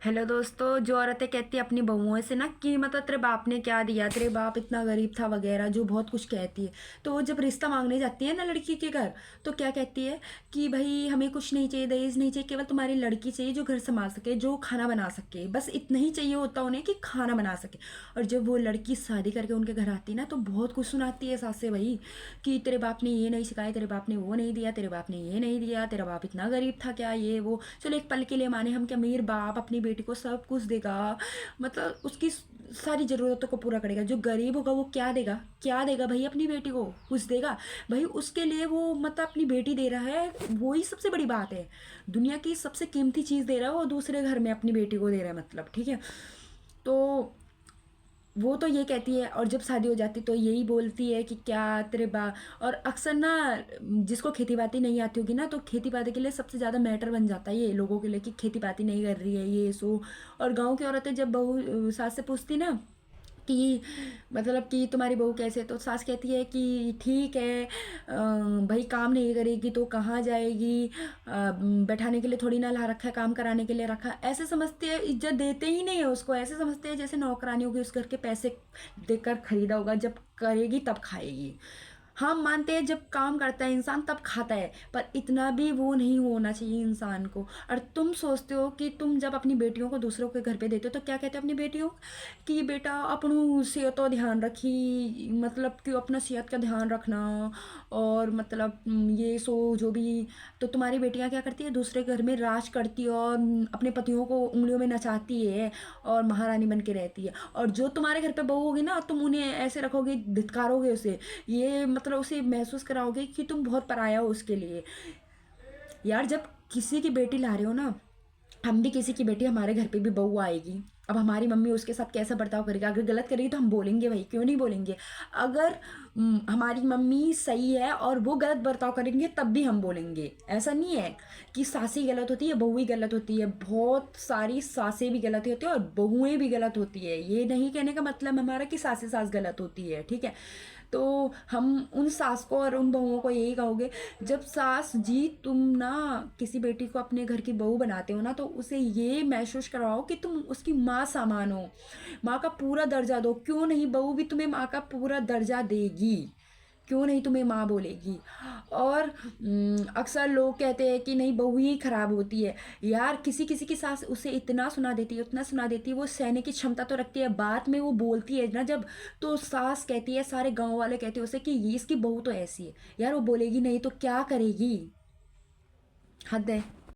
Hello दोस्तों। जो औरतें कहती है अपनी बहुओं से ना कि मतलब तेरे बाप ने क्या दिया, तेरे बाप इतना गरीब था वगैरह, जो बहुत कुछ कहती है। तो वो जब रिश्ता मांगने जाती है ना लड़की के घर, तो क्या कहती है कि भाई हमें कुछ नहीं चाहिए, दहेज नहीं चाहिए, केवल तुम्हारी लड़की चाहिए जो घर संभाल सके, जो खाना बना सके, बस इतना ही चाहिए होता उन्हें कि खाना बना सके। और जब वो लड़की शादी करके उनके घर आती है ना, तो बहुत कुछ सुनाती है सास से भाई, कि तेरे बाप ने ये नहीं सिखाया, तेरे बाप ने वो नहीं दिया, तेरे बाप ने ये नहीं दिया, तेरा बाप इतना गरीब था क्या, ये वो। चलो एक पल के लिए माने हम कि अमीर बाप अपनी बेटी को सब कुछ देगा, मतलब उसकी सारी ज़रूरतों को पूरा करेगा। जो गरीब होगा वो क्या देगा, क्या देगा भाई, अपनी बेटी को कुछ देगा भाई। उसके लिए वो मतलब अपनी बेटी दे रहा है, वही सबसे बड़ी बात है। दुनिया की सबसे कीमती चीज़ दे रहा है वो दूसरे घर में अपनी बेटी को दे रहा है, मतलब ठीक है। तो वो तो ये कहती है, और जब शादी हो जाती तो यही बोलती है कि क्या तेरे बा। और अक्सर ना, जिसको खेती बाती नहीं आती होगी ना, तो खेती बाती के लिए सबसे ज़्यादा मैटर बन जाता है ये लोगों के लिए कि खेती बाती नहीं कर रही है ये सो। और गांव की औरतें जब बहू सास से पूछती ना कि मतलब कि तुम्हारी बहू कैसे, तो सास कहती है कि ठीक है, भाई काम नहीं करेगी तो कहाँ जाएगी, बैठाने के लिए थोड़ी ना ला रखा है, काम कराने के लिए रखा है। ऐसे समझते हैं, इज्जत देते ही नहीं है उसको, ऐसे समझते हैं जैसे नौकरानी होगी, उस घर के पैसे देकर खरीदा होगा, जब करेगी तब खाएगी। हम मानते हैं जब काम करता है इंसान तब खाता है, पर इतना भी वो नहीं होना चाहिए इंसान को। और तुम सोचते हो कि तुम जब अपनी बेटियों को दूसरों के घर पे देते हो तो क्या कहते हो अपनी बेटियों कि बेटा अपनू सेहत का ध्यान रखी, मतलब कि अपना सेहत का ध्यान रखना। और मतलब ये सो जो भी। तो तुम्हारी बेटियां क्या करती है, दूसरे घर में राज करती है और अपने पतियों को उंगलियों में नचाती है और महारानी बन के रहती है। और जो तुम्हारे घर पे बहू होगी ना, तुम उन्हें ऐसे रखोगे, धिक्कारोगे उसे, ये मतलब उसे महसूस कराओगे कि तुम बहुत पराया हो उसके लिए। यार जब किसी की बेटी ला रहे हो ना, हम भी किसी की बेटी, हमारे घर पे भी बहू आएगी, अब हमारी मम्मी उसके साथ कैसा बर्ताव करेगी, अगर गलत करेगी तो हम बोलेंगे भाई, क्यों नहीं बोलेंगे। अगर हमारी मम्मी सही है और वो गलत बर्ताव करेंगे तब भी हम बोलेंगे। ऐसा नहीं है कि सासें गलत होती है बहू ही गलत होती है, बहुत सारी सासें भी गलत होती है और बहुएं भी गलत होती है। ये नहीं कहने का मतलब हमारा कि सास सास गलत होती है, ठीक है। तो हम उन सास को और उन बहुओं को यही कहोगे, जब सास जी तुम ना किसी बेटी को अपने घर की बहू बनाते हो ना, तो उसे ये महसूस करवाओ कि तुम उसकी माँ सामान हो, माँ का पूरा दर्जा दो। क्यों नहीं, बहू भी तुम्हें माँ का पूरा दर्जा देगी, क्यों नहीं तुम्हें माँ बोलेगी। और अक्सर लोग कहते हैं कि नहीं बहू ही खराब होती है। यार किसी किसी की सास उसे इतना सुना देती है, उतना सुना देती है, वो सहने की क्षमता तो रखती है, बाद में वो बोलती है ना जब, तो सास कहती है, सारे गांव वाले कहते हैं उसे कि ये इसकी बहू तो ऐसी है। यार वो बोलेगी नहीं तो क्या करेगी, हद है।